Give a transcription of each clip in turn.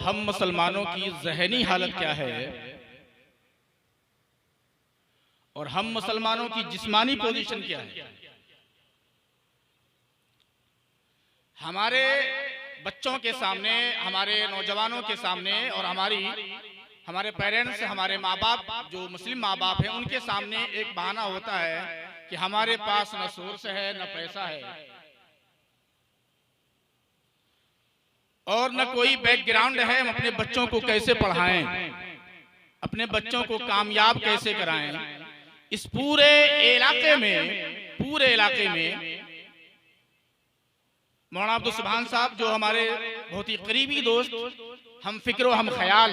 हम मुसलमानों की ज़हनी हालत क्या है और हम मुसलमानों की जिस्मानी पोजीशन क्या है। हमारे बच्चों के सामने, हमारे नौजवानों के सामने और हमारे पेरेंट्स, हमारे माँ बाप जो मुस्लिम माँ बाप हैं, उनके सामने एक बहाना होता है कि हमारे पास न सोर्स है न पैसा है और न कोई बैकग्राउंड है, हम अपने बच्चों को कैसे पढ़ाएं, अपने बच्चों को कामयाब कैसे कराएं। इस पूरे इलाके में मौलाना अब्दुल सुभान साहब जो हमारे बहुत ही करीबी दोस्त, हम फिक्र हम ख्याल,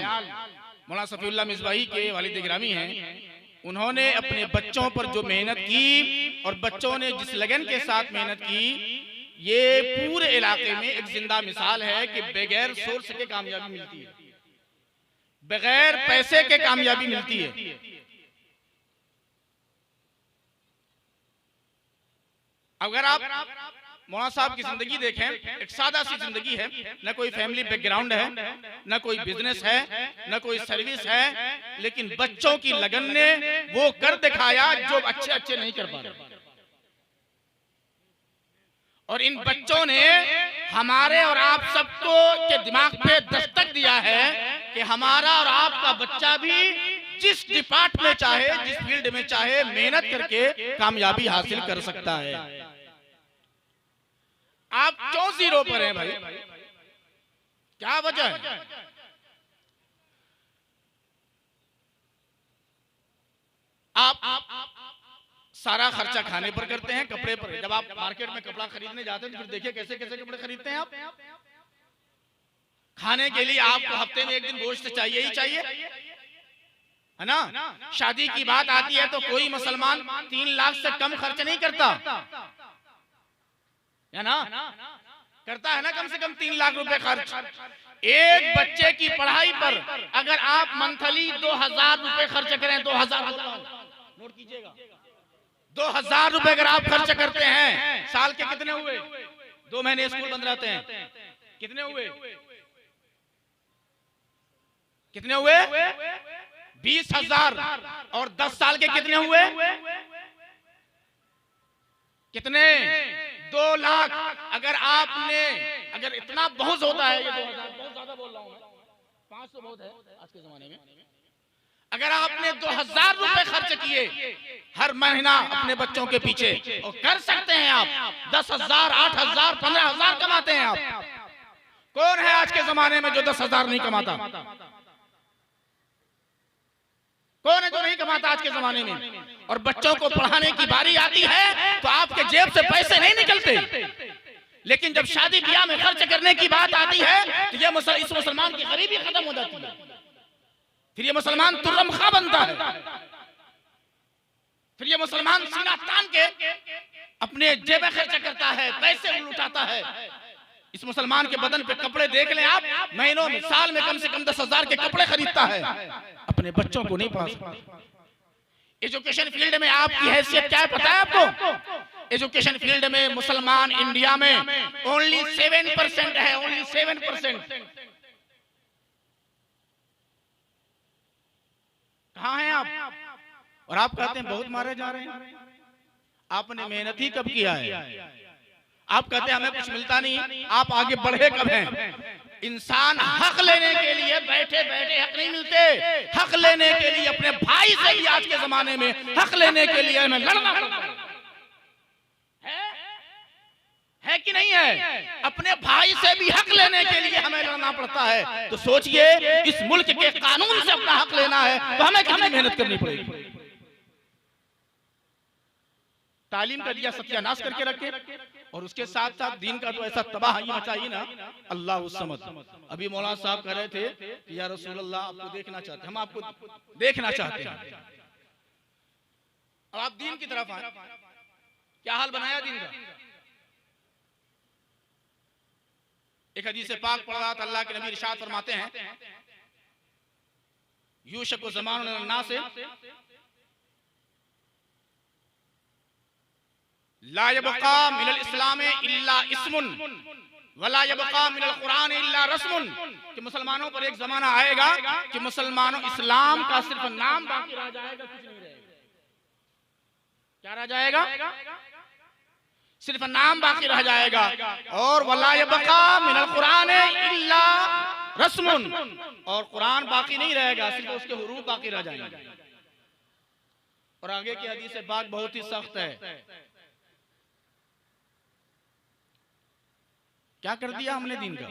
मौलाना सफीउल्लाह मिसबाही के वालिद गिरामी हैं, उन्होंने अपने बच्चों पर जो मेहनत की और बच्चों ने जिस लगन के साथ मेहनत की, ये पूरे इलाके में एक जिंदा मिसाल है कि बगैर सोर्स के कामयाबी मिलती है, बगैर पैसे के कामयाबी मिलती है। अगर आप मौलाना साहब की जिंदगी देखें, एक सादा सी जिंदगी है, न कोई फैमिली बैकग्राउंड है, न कोई बिजनेस है, न कोई सर्विस है, लेकिन बच्चों की लगन ने वो कर दिखाया जो अच्छे नहीं कर पा रहे। और इन बच्चों ने हमारे और आप सबको के दिमाग पे दस्तक दिया है कि हमारा और आपका बच्चा भी जिस डिपार्टमेंट में चाहे, जिस फील्ड में चाहे, मेहनत करके कामयाबी हासिल कर सकता है। आप क्यों जीरो पर हैं भाई? क्या वजह है? आप सारा खर्चा खाने पर करते हैं, कपड़े पर। जब आप मार्केट में कपड़ा खरीदने जाते हैं तो फिर देखिए कैसे कैसे कपड़े खरीदते हैं आप। खाने के लिए आपको हफ्ते में एक दिन गोश्त चाहिए ही चाहिए, है ना। शादी की बात आती है तो कोई मुसलमान 3 लाख से कम खर्च नहीं करता, है ना। करता है ना कम से कम 3 लाख रुपए खर्च। एक बच्चे की पढ़ाई पर अगर आप मंथली 2000 रुपए खर्च करें, 2000 नोट कीजिएगा, 2000 रुपए अगर आप खर्च करते हैं, साल के कितने हुए? 2 महीने स्कूल बंद रहते हैं, कितने हुए? 20,000। और 10 साल के कितने हुए? कितने? 2 लाख। अगर इतना बहुत होता है, ये 2000 बहुत ज्यादा बोल रहा हूं मैं, 500 बहुत है आज के जमाने में। अगर आपने 2000 रुपए खर्च किए हर महीना अपने बच्चों के पीछे, और कर सकते हैं आप 10,000, 8,000, 15,000 कमाते हैं आप। कौन है आज के जमाने में जो 10,000 नहीं कमाता? कौन है जो नहीं कमाता आज के जमाने में? और बच्चों को पढ़ाने की बारी आती है तो आपके जेब से पैसे नहीं निकलते, लेकिन जब शादी ब्याह में खर्च करने की बात आती है तो ये इस मुसलमान की गरीबी खत्म हो जाती है। फिर ये मुसलमान तुर्रम खा बनता है, फिर ये मुसलमान सीना तान के अपने जेबें खर्च करता है, पैसे लुटाता है। इस मुसलमान के बदन पे कपड़े देख लें आप, महीनों में, साल में कम से कम 10,000 के कपड़े खरीदता है, अपने बच्चों को नहीं पढ़ा सकता। एजुकेशन फील्ड में आपकी हैसियत क्या है पता है आपको? एजुकेशन फील्ड में मुसलमान इंडिया में ओनली 7% है, ओनली 7%। कहां हैं आप? और आप कहते हैं बहुत मारे जा रहे हैं। आपने मेहनत ही कब किया है? आप कहते हैं हमें कुछ मिलता नहीं, आप आगे बढ़े कब हैं? इंसान हक लेने के लिए बैठे बैठे हक नहीं मिलते। हक लेने के लिए अपने भाई से भी आज के जमाने में हक लेने के लिए हमें लड़ना पड़ता है कि नहीं है? अपने भाई से भी हक लेने के लिए हमें लड़ना पड़ता है। तो सोचिए, इस मुल्क के कानून से अपना हक लेना है तो हमें कितनी मेहनत करनी पड़ेगी। तालीम का दिया सत्यानाश करके रखे, और उसके साथ साथ दीन का तो ऐसा तबाही मचाई ना, अल्लाह समझ। अभी मौलाना साहब कह रहे थे कि या रसूल अल्लाह आपको देखना चाहते हैं, हम आपको देखना चाहते हैं। अब आप दीन की तरफ आए, क्या हाल बनाया दीन का? एक हदीस पाक पढ़ रहा था, अल्लाह के नबी इरशाद फरमाते हैं, यूशकु ज़मानुन अन्नास ला यबका मिनल इस्लाम इल्ला इस्मुन वला यबका मिनल कुरान इल्ला रस्मुन, कि मुसलमानों पर एक जमाना आएगा कि मुसलमानों इस्लाम का सिर्फ नाम बाकी रह जाएगा, कुछ नहीं रहेगा। क्या रह जाएगा? सिर्फ नाम बाकी रह जाएगा। और वला यबका मिनल कुरान इल्ला रस्मुन, और कुरान बाकी नहीं रहेगा, सिर्फ उसके हुरूफ बाकी रह जाएंगे। और आगे की हदीस पाक बहुत ही सख्त है। क्या कर दिया हमने दीन का?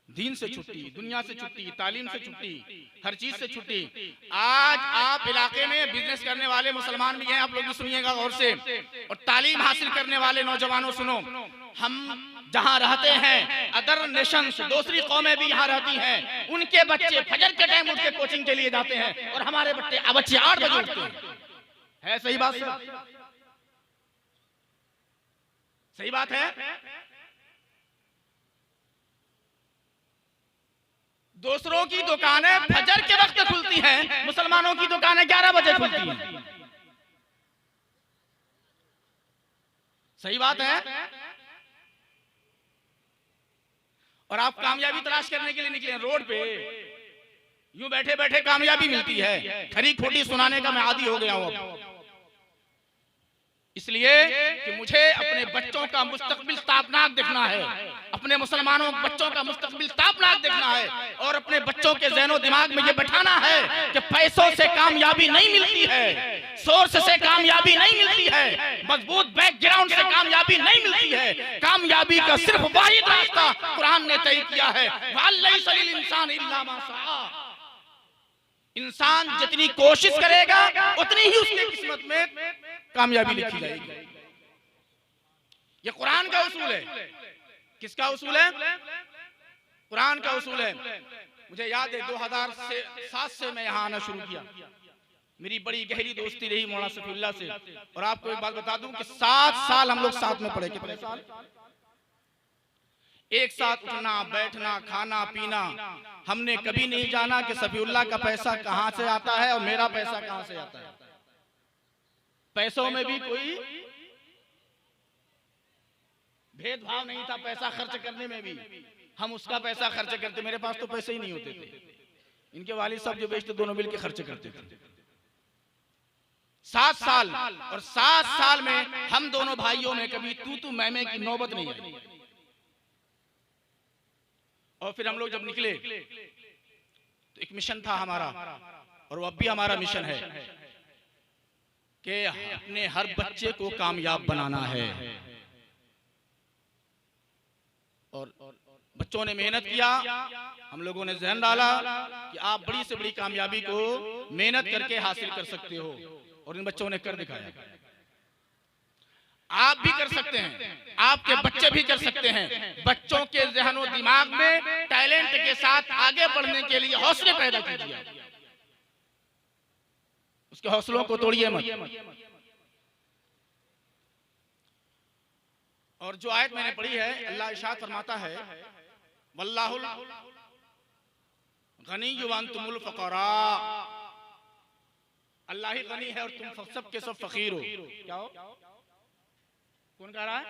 दीन से छुट्टी, दुनिया से छुट्टी, तालीम से छुट्टी, हर चीज से छुट्टी। आज आप इलाके में बिजनेस करने वाले मुसलमान भी हैं, आप लोग भी सुनिएगा गौर से, और तालीम हासिल करने वाले नौजवानों सुनो, हम जहां रहते हैं अदर नेशंस, दूसरी कौमें भी यहाँ रहती हैं, उनके बच्चे फजर के टाइम उठ के कोचिंग के लिए जाते हैं और हमारे बच्चे 8 बजे उठते हैं। है सही बात? सही बात है। दूसरों की दुकानें फजर के वक्त खुलती हैं, मुसलमानों की दुकानें 11 बजे खुलती हैं। सही बात है। और आप कामयाबी तलाश करने के लिए निकले रोड पे, यूं बैठे बैठे कामयाबी मिलती है। खरी खोटी सुनाने का मैं आदी हो गया हूं, इसलिए कि मुझे अपने बच्चों का मुस्तकबिल तापनाक देखना है, अपने मुसलमानों बच्चों का मुस्तकबिल तापनाक देखना है, और अपने बच्चों के ज़हनो दिमाग में ये बैठाना है कि पैसों से कामयाबी नहीं मिलती है, सोर्स से कामयाबी नहीं मिलती है, मजबूत बैकग्राउंड से कामयाबी नहीं मिलती है। कामयाबी का सिर्फ वाहिद रास्ता कुरान ने तय किया है, वलैसा लिल इंसान इल्ला मा सआ। इंसान जितनी कोशिश करेगा उतनी ही उसकी किस्मत में कामयाबी लिखी जाएगी। ये कुरान का उसूल है। किसका उसूल है? कुरान का उसूल है। मुझे याद है 2007 से मैं यहाँ आना शुरू किया, मेरी बड़ी गहरी दोस्ती रही मौलाना सफीउल्लाह से। और आपको एक बात बता दूं कि 7 साल हम लोग साथ में पढ़े। कितने साल? एक साथ उठना बैठना खाना पीना। हमने कभी नहीं जाना कि सफीउल्लाह का पैसा कहां से आता है और मेरा पैसा कहां से आता है। पैसों में भी कोई भेदभाव नहीं था, पैसा खर्च करने में भी हम उसका पैसा खर्च करते। मेरे पास तो पैसे ही नहीं होते थे, इनके वालिद साहब जो बेचते दोनों मिलकर खर्च करते थे। 7 साल, और 7 साल में हम दोनों भाइयों में कभी तू मैं की नौबत नहीं आई। और फिर हम लोग जब निकले तो एक मिशन था हमारा, और वो अब भी हमारा मिशन है कि अपने हर बच्चे को कामयाब बनाना है। और बच्चों ने मेहनत किया, हम लोगों ने ज़हन डाला कि आप बड़ी से बड़ी कामयाबी को मेहनत करके हासिल कर सकते हो, और इन बच्चों ने कर दिखाया। आप भी कर सकते हैं, आपके बच्चे भी कर सकते हैं। बच्चों के ज़हन और दिमाग में टैलेंट के साथ आगे बढ़ने के लिए हौसले पैदा कीजिए, उसके हौसलों को तोड़िए मत। और जो आयत मैंने पढ़ी है, अल्लाह इरशाद फरमाता है, वल्लाहुल गनिय्यु व अंतुमुल फुक़रा। अल्लाह ही गनी है और तुम सब के सब फकीर हो। क्या हो? कौन कह रहा है?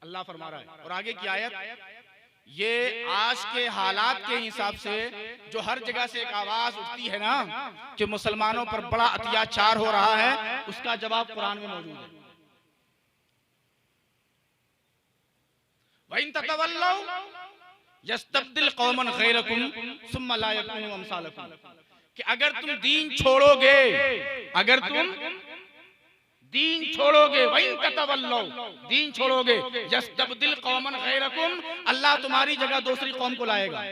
अल्लाह फरमा रहा है। और आगे की आयत, ये आज के हालात के हिसाब से जो हर जगह से एक आवाज उठती है ना कि मुसलमानों पर बड़ा अत्याचार हो रहा है, उसका जवाब कुरान में मौजूद है। वइन ततवल्लौ यस्तब्दिल कौमन गैरकुम सुम्मा ला यकुनु अमसालकुम, कि अगर तुम दीन छोड़ोगे, अगर तुम दीन छोड़ोगे, वइन ततवल्लौ, दीन छोड़ोगे, यस्तब्दिल कौमन गैरकुम, अल्लाह तुम्हारी जगह दूसरी कौम को लाएगा।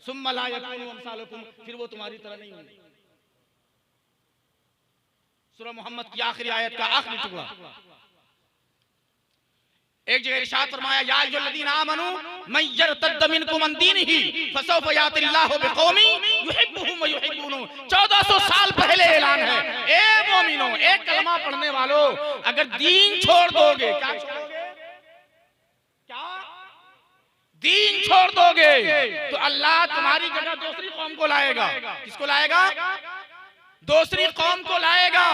सुम्मा ला यकुनु अमसालकुम, फिर वो तुम्हारी तरह नहीं होंगे। सूरह मोहम्मद की आखिरी आयत का आखिरी टुकड़ा। एक जगह इरशाद फरमाया, या अय्युहल्लज़ीना आमनू मन यर्तद्द मिनकुम अन दीनिही फसौफ यातिल्लाहु बिक़ौमिन युहिब्बुहुम व युहिब्बूनहु। 1400 साल पहले ऐलान है, ए मोमिनो, एक कलमा पढ़ने वालों, अगर दीन छोड़ दोगे, क्या छोड़ोगे? क्या दीन छोड़ दोगे तो अल्लाह तुम्हारी जगह दूसरी कौम को लाएगा। किसको लाएगा? दूसरी कौम को लाएगा,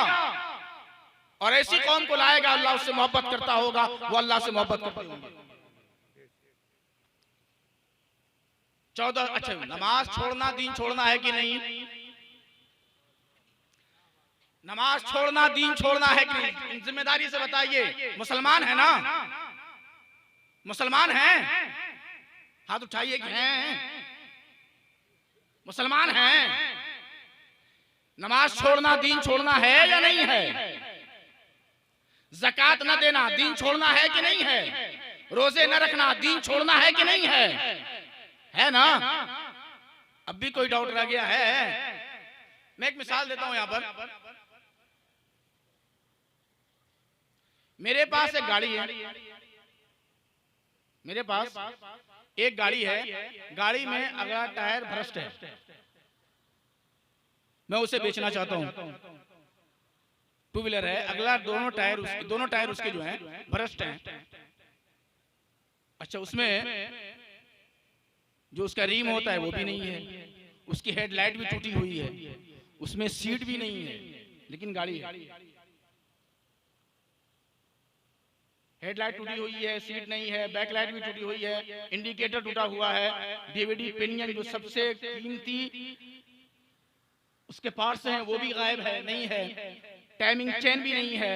और ऐसी कौम को लाएगा अल्लाह उससे मोहब्बत करता होगा, वो अल्लाह से मोहब्बत करते होंगे। 14। अच्छा, नमाज छोड़ना दीन छोड़ना है कि नहीं? नमाज छोड़ना दीन छोड़ना है कि नहीं? जिम्मेदारी से बताइए। मुसलमान है ना? मुसलमान हैं? हाथ उठाइए कि हैं। मुसलमान हैं। नमाज छोड़ना दीन छोड़ना है या नहीं है? ज़कात न देना दीन छोड़ना है कि नहीं है? रोजे न रखना दीन छोड़ना है कि नहीं है? है ना? अब भी कोई डाउट रह गया है? मैं एक मिसाल देता हूं यहां पर। मेरे पास एक गाड़ी है, मेरे पास एक गाड़ी है, गाड़ी में अगला टायर भ्रष्ट है, मैं उसे बेचना चाहता हूं। टू व्हीलर है, अगला दोनों टायर उसके जो हैं भ्रष्ट हैं। अच्छा, उसमें जो उसका रिम होता है वो भी नहीं है, उसकी हेडलाइट भी टूटी हुई है, उसमें सीट भी नहीं है, लेकिन गाड़ी है। हेडलाइट टूटी हुई है, सीट नहीं है, बैकलाइट भी टूटी हुई है, इंडिकेटर टूटा हुआ है, डीवीडी पिनियन जो सबसे कीमती उसके पार्ट्स हैं वो भी गायब है, नहीं है, टाइमिंग चेन भी नहीं है,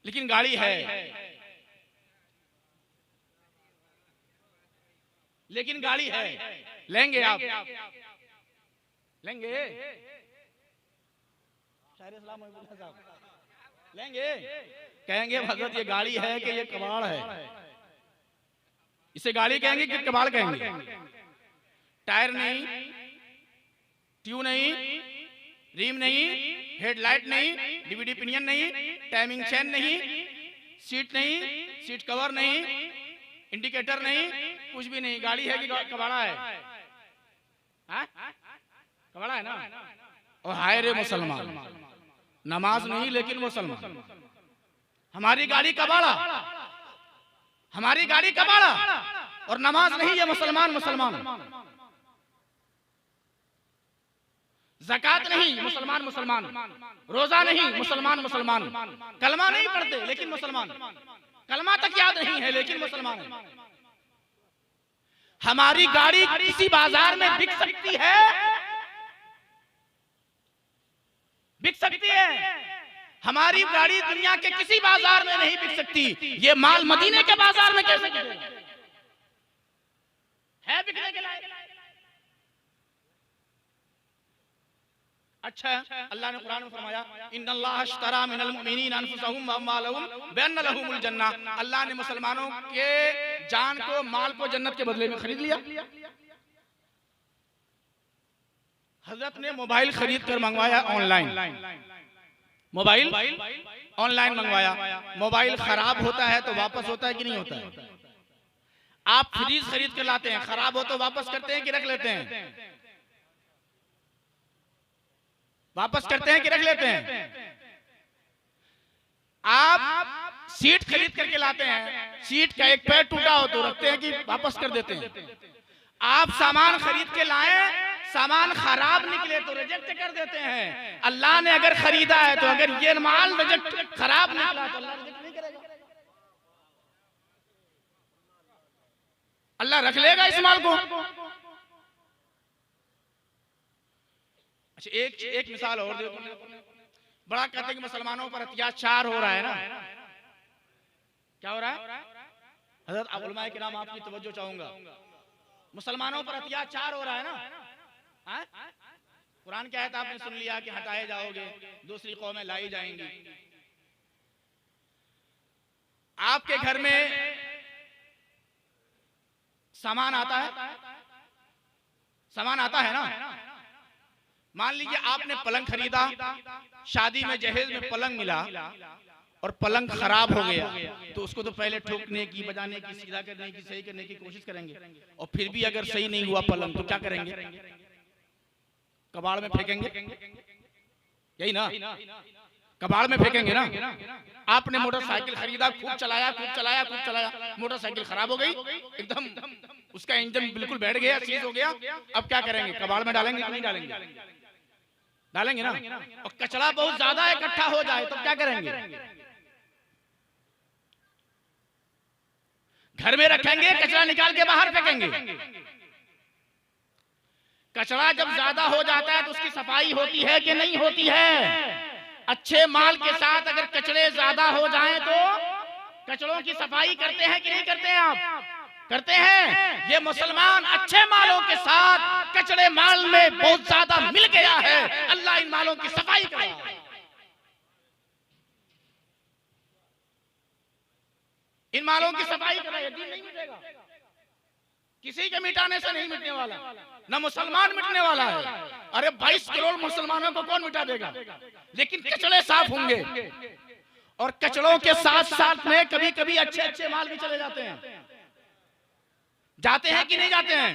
लेकिन गाड़ी है। लेकिन गाड़ी है। लेंगे आप? लेंगे? लेंगे? कहेंगे हजरत ये गाड़ी है कि ये कबाड़ है? इसे गाड़ी कहेंगे कि कबाड़ कहेंगे? टायर नहीं, ट्यूब नहीं, रिम नहीं, हेडलाइट नहीं, डीवीडी पिनियन नहीं, टाइमिंग चेन नहीं, सीट नहीं, सीट कवर नहीं, इंडिकेटर नहीं, कुछ भी नहीं। गाड़ी है कि कबाड़ा है? कबाड़ा है ना? और हाय रे मुसलमान, नमाज नहीं लेकिन मुसलमान। हमारी गाड़ी कबाड़ा, हमारी गाड़ी कबाड़ा, और नमाज नहीं, ये मुसलमान। मुसलमान ज़कात नहीं, मुसलमान मुसलमान। रोजा नहीं, मुसलमान मुसलमान। कलमा नहीं पढ़ते लेकिन मुसलमान। कलमा तक याद नहीं है लेकिन मुसलमान है। हमारी गाड़ी किसी बाजार में बिक सकती है, बिक सकती है। हमारी गाड़ी दुनिया के किसी बाजार में नहीं बिक सकती। ये माल मदीने के बाजार में कैसे बिकेगा? है बिकने के लायक? अच्छा, अल्लाह ने कुरान में फरमाया इन्नल्लाह अश्तरा मिनल मुमिनीन अनफुसहुम व अम्वालहुम बिअन्न लहुमुल जन्नह। अल्लाह ने मुसलमानों के जान को, माल को जन्नत के बदले में खरीद लिया। हजरत ने मोबाइल खरीद कर मंगवाया ऑनलाइन, मोबाइल ऑनलाइन मंगवाया। मोबाइल खराब होता है तो वापस होता है कि नहीं होता है? आप फ्रीज खरीद कर लाते हैं, खराब हो तो वापस करते हैं कि रख लेते हैं? वापस करते हैं कि रख लेते हैं? आप सीट खरीद करके लाते हैं, सीट का एक पैर टूटा हो तो रखते हैं कि वापस कर देते हैं? आप सामान खरीद के लाए, सामान खराब निकले तो रिजेक्ट कर देते हैं। अल्लाह ने अगर खरीदा है तो अगर ये माल रिजेक्ट खराब निकला तो अल्लाह रिजेक्ट नहीं करेगा, अल्लाह रख लेगा इस माल को। अच्छा, एक मिसाल और देखो। बड़ा कहते हैं कि मुसलमानों पर अत्याचार हो रहा है ना, क्या हो रहा है? हजरत उलमाए किराम आपकी तवज्जो चाहूंगा, मुसलमानों पर अत्याचार हो रहा है ना। कुरान की आयत आपने सुन लिया कि हटाए जाओगे, दूसरी कौमें लाई जाएंगी। आपके घर में सामान आता है, सामान आता है ना। मान लीजिए आपने पलंग खरीदा, शादी में जहेज में पलंग मिला और पलंग खराब हो गया, तो उसको तो पहले ठोकने की, बजाने की, सीधा करने की, सही करने की कोशिश करेंगे, और फिर भी अगर सही नहीं हुआ पलंग तो क्या करेंगे? कबाड़ में फेंकेंगे, यही ना? कबाड़ में फेंकेंगे ना। आपने मोटरसाइकिल खरीदा, खूब चलाया खूब चलाया खूब चलाया, मोटरसाइकिल खराब हो गई, एकदम उसका इंजन बिल्कुल बैठ गया, सीज हो गया। अब क्या करेंगे? कबाड़ में डालेंगे कि नहीं डालेंगे? डालेंगे ना। और कचरा बहुत ज्यादा इकट्ठा हो जाए तो क्या करेंगे? घर में रखेंगे, कचरा निकाल के बाहर फेंकेंगे। कचरा जब ज्यादा हो जाता है तो उसकी सफाई होती है कि नहीं होती है? अच्छे माल के साथ अगर कचरे ज्यादा हो जाएं तो कचरों की सफाई करते हैं कि नहीं करते हैं? आप करते हैं। ये मुसलमान अच्छे मालों के साथ कचरे माल में बहुत ज्यादा मिल गया है, अल्लाह इन मालों की सफाई करे। इन मालों की सफाई कर रहा है, दीन नहीं मिटेगा। किसी के मिटाने से नहीं मिटने वाला, ना मुसलमान मिटने वाला है। अरे 22 करोड़ मुसलमानों को कौन मिटा देगा? लेकिन कचड़े साफ होंगे। और कचड़ों के साथ साथ में कभी कभी अच्छे अच्छे माल भी चले जाते हैं। जाते हैं कि नहीं जाते हैं?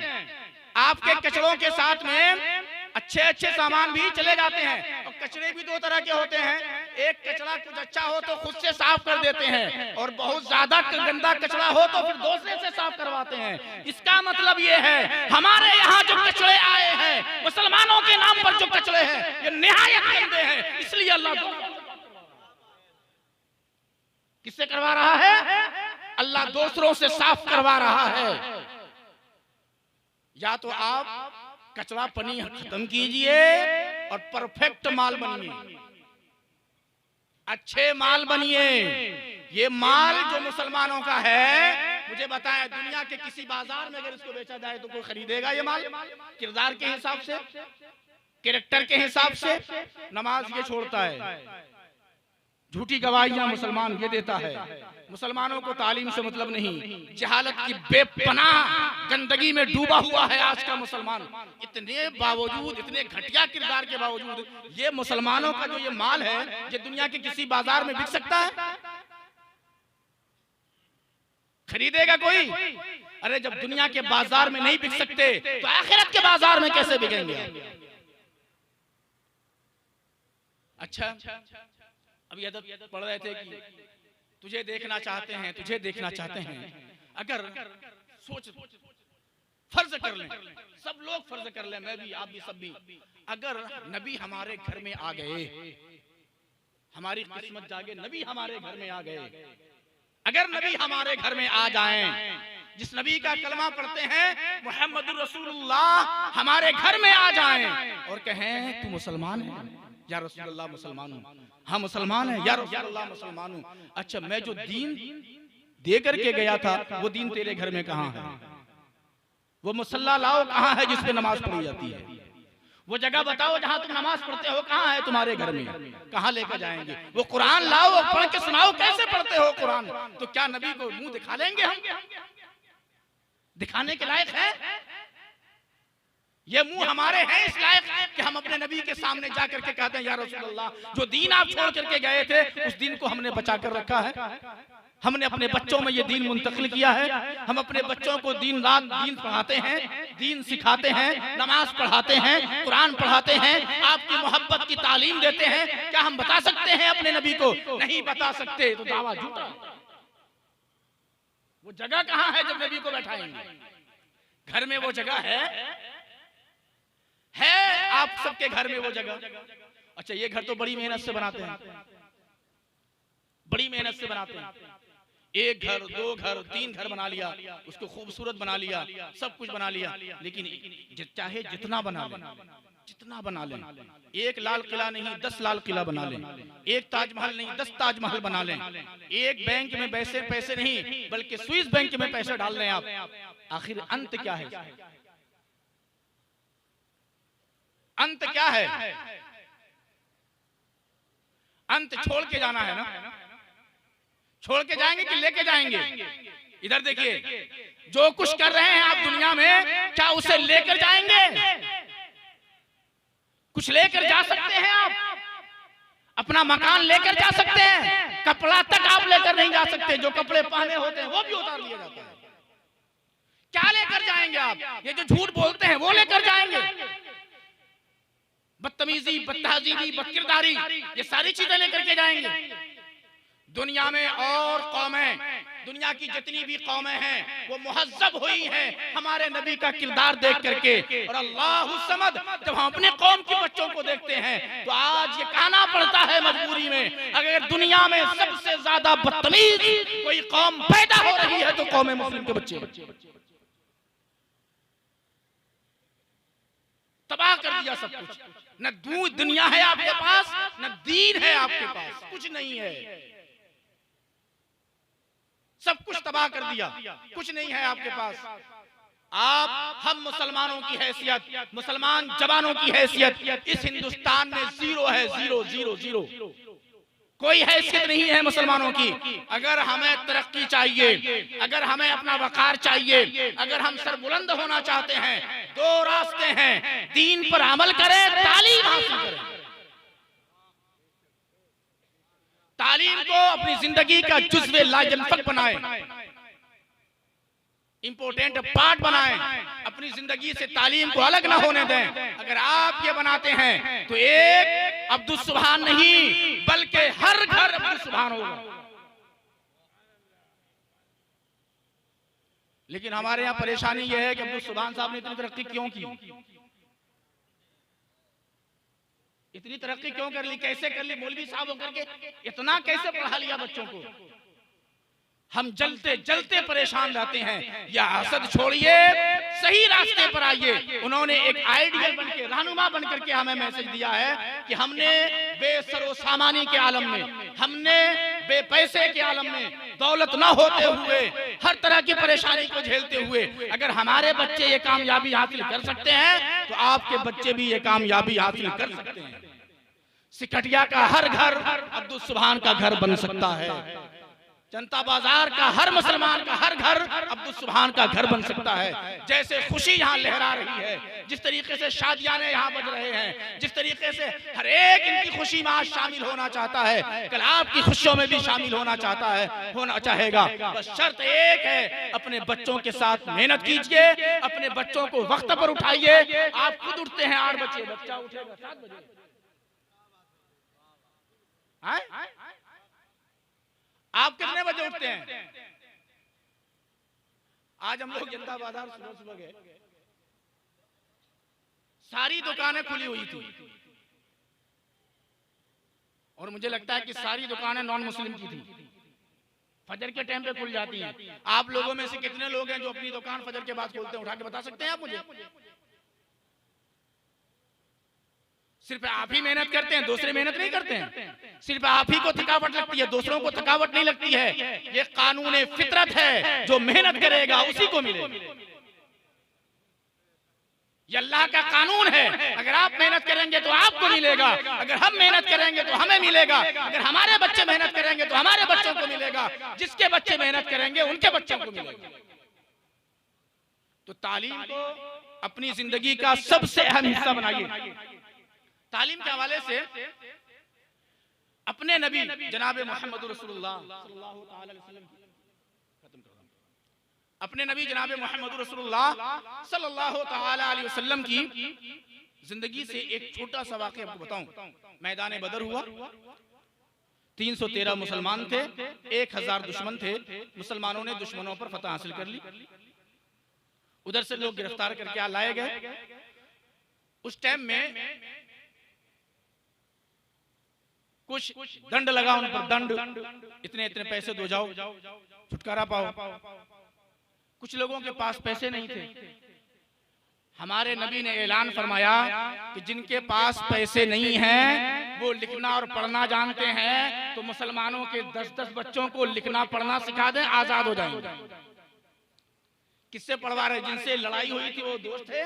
आपके कचड़ों के साथ में अच्छे अच्छे सामान भी चले जाते हैं। और कचरे भी दो तरह के होते हैं। एक कचरा कुछ अच्छा हो तो खुद से साफ कर देते हैं, और बहुत ज्यादा गंदा कचरा हो तो फिर दूसरे से साफ करवाते हैं। इसका मतलब ये है, हमारे यहाँ जो कचरे आए हैं, मुसलमानों के नाम पर जो कचरे हैं, ये निहायत गंदे हैं। इसलिए अल्लाह किससे करवा रहा है? अल्लाह दूसरों से साफ करवा रहा है। या तो आप कचरा पनी खत्म कीजिए और परफेक्ट माल बनिए, अच्छे माल बनिए। ये माल जो मुसलमानों का है, मुझे बताएं दुनिया के किसी बाजार में अगर इसको बेचा जाए तो कोई खरीदेगा ये माल? किरदार के हिसाब से, कैरेक्टर के हिसाब से नमाज ये छोड़ता है, झूठी गवाहियां मुसलमान ये देता है। मुसलमानों को तालीम से मतलब नहीं, जहालत की बेपनाह गंदगी में डूबा हुआ है आज का मुसलमान। इतने बावजूद, इतने घटिया किरदार के बावजूद, ये मुसलमानों का जो ये माल है, ये दुनिया के किसी बाजार में बिक सकता है? खरीदेगा कोई? अरे जब दुनिया के बाजार में नहीं बिक सकते तो आखिरत के बाजार में कैसे बिकेंगे? अच्छा, अभी अदब पढ़ रहे थे कि तुझे देखना चाहते हैं, तुझे देखना चाहते हैं। अगर सोच फर्ज कर लें, सब लोग फर्ज कर लें, मैं भी, आप भी, सब भी, अगर नबी हमारे घर में आ गए, हमारी किस्मत जागे, नबी हमारे घर में आ गए, अगर नबी हमारे घर में आ जाएं, जिस नबी का कलमा पढ़ते हैं मुहम्मदुर रसूलुल्लाह, हमारे घर में आ जाएं और कहें तू मुसलमान है? या रसूलुल्लाह मुसलमान हूं। हाँ मुसलमान है या रसूलुल्लाह मुसलमान हूं। अच्छा, मैं जो दीन दे करके गया था वो दीन तेरे घर में कहाँ है? वो मुसल्ला लाओ कहाँ है जिस पे नमाज पढ़ी जाती है? वो जगह बताओ जहां तुम नमाज पढ़ते हो, कहाँ है तुम्हारे घर में? कहाँ लेकर जाएंगे? वो कुरान लाओ और पढ़ के सुनाओ कैसे पढ़ते हो कुरान। तो क्या नबी को मुंह दिखा लेंगे हम? दिखाने के लायक है? ये मुंह हमारे हैं इस लायक कि हम अपने नबी के सामने जा करके कहते हैं या रसूलुल्लाह, जो दीन आप छोड़ करके गए थे उस दीन को हमने बचा कर रखा है, हमने अपने बच्चों में ये दीन मुंतकिल किया है, हम अपने बच्चों को दिन रात दीन पढ़ाते हैं, दीन सिखाते हैं, नमाज पढ़ाते हैं, कुरान पढ़ाते हैं, आपकी मोहब्बत की तालीम देते हैं। क्या हम बता सकते हैं अपने नबी को? नहीं बता सकते, तो दावा झूठा। वो जगह कहाँ है जब नबी को बैठाएंगे? घर में वो जगह है आप सबके घर में वो जगह। अच्छा, ये घर तो बड़ी मेहनत से बनाते हैं, बड़ी मेहनत से बनाते हैं। एक घर, दो घर, 3 घर बना लिया, उसको खूबसूरत बना लिया, सब कुछ बना लिया, लेकिन चाहे जितना बना लें, जितना बना लें, एक लाल किला नहीं 10 लाल किला बना लें, एक ताजमहल नहीं 10 ताजमहल बना लें, एक बैंक में पैसे नहीं बल्कि स्विस बैंक में पैसे डाल लें आप, आखिर अंत क्या है? अंत क्या है? अंत छोड़ के जाना है ना? छोड़ के जाएंगे कि लेके जाएंगे? इधर देखिए, जो कुछ कर रहे हैं आप दुनिया में, क्या उसे लेकर जाएंगे? कुछ लेकर जा सकते हैं आप? अपना मकान लेकर जा सकते हैं, कपड़ा तक आप लेकर नहीं जा सकते। जो कपड़े पहने होते हैं वो भी उतार लिया जाता है। क्या लेकर जाएंगे आप? ये जो झूठ बोलते हैं वो लेकर जाएंगे? बदतमीजी, बदतहजीबी, बदकिरदारी, ये सारी चीजें लेकर के जाएंगे। दुनिया में और कौमें दुनिया की जितनी भी कौमें हैं वो मुहज्जब हुई हैं हमारे नबी का किरदार देख करके। और अल्लाहु समद, जब हम अपने कौम के बच्चों को देखते हैं तो आज ये कहना पड़ता है मजबूरी में, अगर दुनिया में सबसे ज्यादा बदतमीज कोई कौम पैदा हो रही है तो कौम मुस्लिम के बच्चे। तबाह कर दिया सब कुछ, न दुनिया है आपके पास, न दीन है आपके पास, कुछ नहीं है, सब कुछ तबाह कर दिया, कुछ नहीं है आपके पास। हम मुसलमानों की हैसियत, मुसलमान जवानों की हैसियत इस हिंदुस्तान में जीरो है, जीरो जीरो जीरो, कोई हैसियत नहीं है मुसलमानों की। अगर हमें तरक्की चाहिए, अगर हमें अपना वकार चाहिए, अगर हम सरबुलंद होना चाहते हैं, दो रास्ते हैं, दीन पर अमल करें, तालीम हासिल करें, तालीम को अपनी जिंदगी का जुज़्वे लाजनफक बनाएं, इंपोर्टेंट पार्ट बनाएं, अपनी जिंदगी से तालीम को अलग ना होने दें। अगर आप ये बनाते हैं तो एक अब्दुल सुभान नहीं बल्कि हर घर अब्दुल सुभान होगा। लेकिन हमारे यहाँ परेशानी यह है कि अब्दुल सुभान साहब ने इतनी तरक्की क्यों की, इतनी तरक्की क्यों कर ली, कैसे कर ली, मौलवी साहब होकर के इतना कैसे पढ़ा लिया बच्चों को। हम जलते जलते परेशान रहते हैं। या हसद छोड़िए, सही रास्ते पर आइए। उन्होंने एक आइडियल बन के, रहनुमा बन करके हमें मैसेज दिया है कि हमने बेसरो सामानी के आलम में, हमने बेपैसे के आलम में, दौलत ना होते हुए, हर तरह की परेशानी को झेलते हुए अगर हमारे बच्चे ये कामयाबी हासिल कर सकते हैं तो आपके बच्चे भी ये कामयाबी हासिल कर सकते हैं। सिकटिया का हर घर अब्दुल सुभान का घर बन सकता है, जनता बाजार का हर मुसलमान का हर घर अब्दुल सुभान का घर बन सकता है। जैसे खुशी यहाँ लहरा रही है, जिस तरीके से शादियाने यहाँ बज रहे हैं, जिस तरीके से हर एक इनकी खुशी में आज शामिल होना चाहता है, कल आपकी खुशियों में भी शामिल होना चाहता है, होना चाहेगा। बस शर्त एक है, अपने बच्चों के साथ मेहनत कीजिए, अपने बच्चों को वक्त पर उठाइए। आप खुद उठते हैं 8 बजे, बच्चा उठेगा 7 बजे। आप कितने बजे उठते हैं? आज हम लोग जनता बाजार सुबह सुबह गए, सारी दुकानें खुली हुई थी और मुझे लगता है कि सारी दुकानें नॉन मुस्लिम की थी। फजर के टाइम पे खुल जाती हैं। आप लोगों में से कितने लोग हैं जो अपनी दुकान फजर के बाद खोलते हैं? उठा के बता सकते हैं आप मुझे? सिर्फ आप ही मेहनत करते हैं, दूसरे मेहनत नहीं करते हैं। सिर्फ आप ही को थकावट लगती है, दूसरों को थकावट नहीं लगती है। ये कानून फितरत है, जो मेहनत करेगा उसी को मिलेगा। ये अल्लाह का कानून है। अगर आप मेहनत करेंगे तो आपको मिलेगा, अगर हम मेहनत करेंगे तो हमें मिलेगा, अगर हमारे बच्चे मेहनत करेंगे तो हमारे बच्चों को मिलेगा, जिसके बच्चे मेहनत करेंगे उनके बच्चों को मिलेगा। तो तालीम को अपनी जिंदगी का सबसे अहम हिस्सा बनाइए। तालीम के हवाले से अपने नबी जनाब मोहम्मद रसूलुल्लाह सल्लल्लाहु अलैहि वसल्लम अपने नबी जनाब मोहम्मद रसूलुल्लाह सल्लल्लाहु अलैहि वसल्लम की जिंदगी से एक छोटा सा वाक़या आपको बताऊं। मैदान बदर हुआ, 313 मुसलमान थे, 1000 दुश्मन थे। मुसलमानों ने दुश्मनों पर फतह हासिल कर ली। उधर से लोग गिरफ्तार करके लाए गए। उस टाइम में कुछ दंड लगा उन पर, दंड इतने इतने पैसे दो जाओ, छुटकारा पाओ। कुछ लोगों के पास पैसे नहीं थे। हमारे नबी ने ऐलान फरमाया कि जिनके पास पैसे नहीं हैं वो लिखना और पढ़ना जानते हैं तो मुसलमानों के 10-10 बच्चों को लिखना पढ़ना सिखा दें, आजाद हो जाएंगे। किससे पढ़वा रहे? जिनसे लड़ाई हुई थी वो दोस्त थे,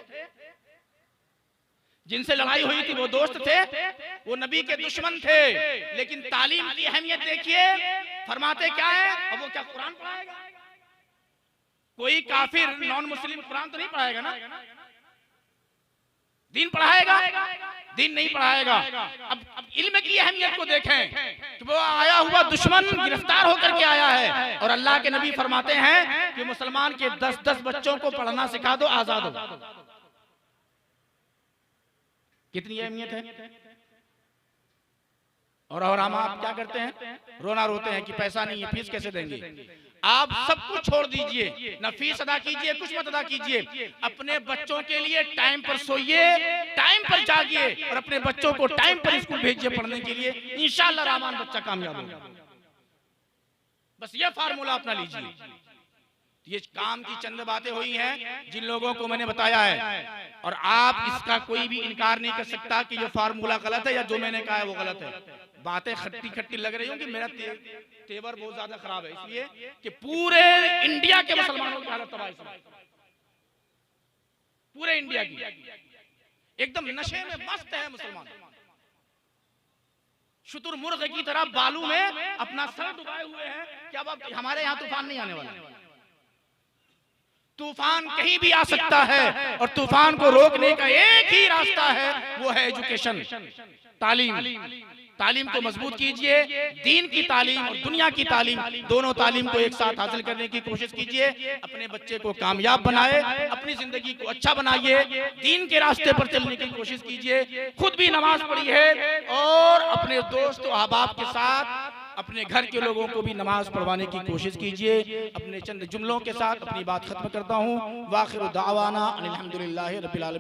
जिनसे लड़ाई हुई थी वो दोस्त थे, वो नबी के दुश्मन थे। लेकिन तालीम की अहमियत देखिए, फरमाते क्या है? अब वो क्या कुरान पढ़ाएगा? कोई काफिर नॉन मुस्लिम कुरान तो नहीं पढ़ाएगा ना, दीन पढ़ाएगा? दीन नहीं पढ़ाएगा। अब इल्म की अहमियत को देखें कि वो आया हुआ दुश्मन गिरफ्तार होकर के आया है और अल्लाह के नबी फरमाते हैं कि मुसलमान के 10-10 बच्चों को पढ़ना सिखा दो, आजाद हो। कितनी अहमियत है। और हम आप क्या करते हैं, रोना रोते हैं कि पैसा नहीं है, फीस कैसे देंगे। आप सब कुछ छोड़ दीजिए, ना फीस अदा कीजिए, कुछ मत अदा कीजिए, अपने बच्चों के लिए टाइम पर सोइए, टाइम पर जागिए और अपने बच्चों को टाइम पर स्कूल भेजिए पढ़ने के लिए। इंशाअल्लाह रहमान बच्चा कामयाब होगा। बस ये फार्मूला अपना लीजिए। ये काम की चंद बातें हुई हैं जिन लोगों को मैंने बताया है, और आप इसका कोई भी इनकार नहीं कर सकता कि ये फार्मूला गलत है या जो मैंने कहा है वो गलत है। बातें खट्टी खट्टी लग रही होंगी, मेरा तेवर बहुत ज्यादा खराब है, इसलिए कि पूरे इंडिया के मुसलमानों की हालत तबाह है, पूरे इंडिया की एकदम नशे में मस्त है मुसलमान, शुतुरमुर्ग की तरह बालू में अपना सर डुबाए हुए हैं। क्या बात, हमारे यहाँ तूफान नहीं आने वाला, तूफान कहीं भी आ सकता है और तूफान को रोकने का एक ही रास्ता है, वो है एजुकेशन, तालीम। तालीम को मजबूत कीजिए, दीन की तालीम और दुनिया की तालीम, दोनों तालीम को एक साथ हासिल करने की कोशिश कीजिए। अपने बच्चे को कामयाब बनाए, अपनी जिंदगी को अच्छा बनाइए, दीन के रास्ते पर चलने की कोशिश कीजिए। खुद भी नमाज पढ़िए और अपने दोस्त और अहबाब के साथ अपने घर के लोगों को भी नमाज पढ़वाने की कोशिश कीजिए। अपने चंद जुमलों के साथ अपनी बात खत्म करता हूँ। वाखिर दावाना अनिल हम्दुलिल्लाहि रब्बिल आलमीन।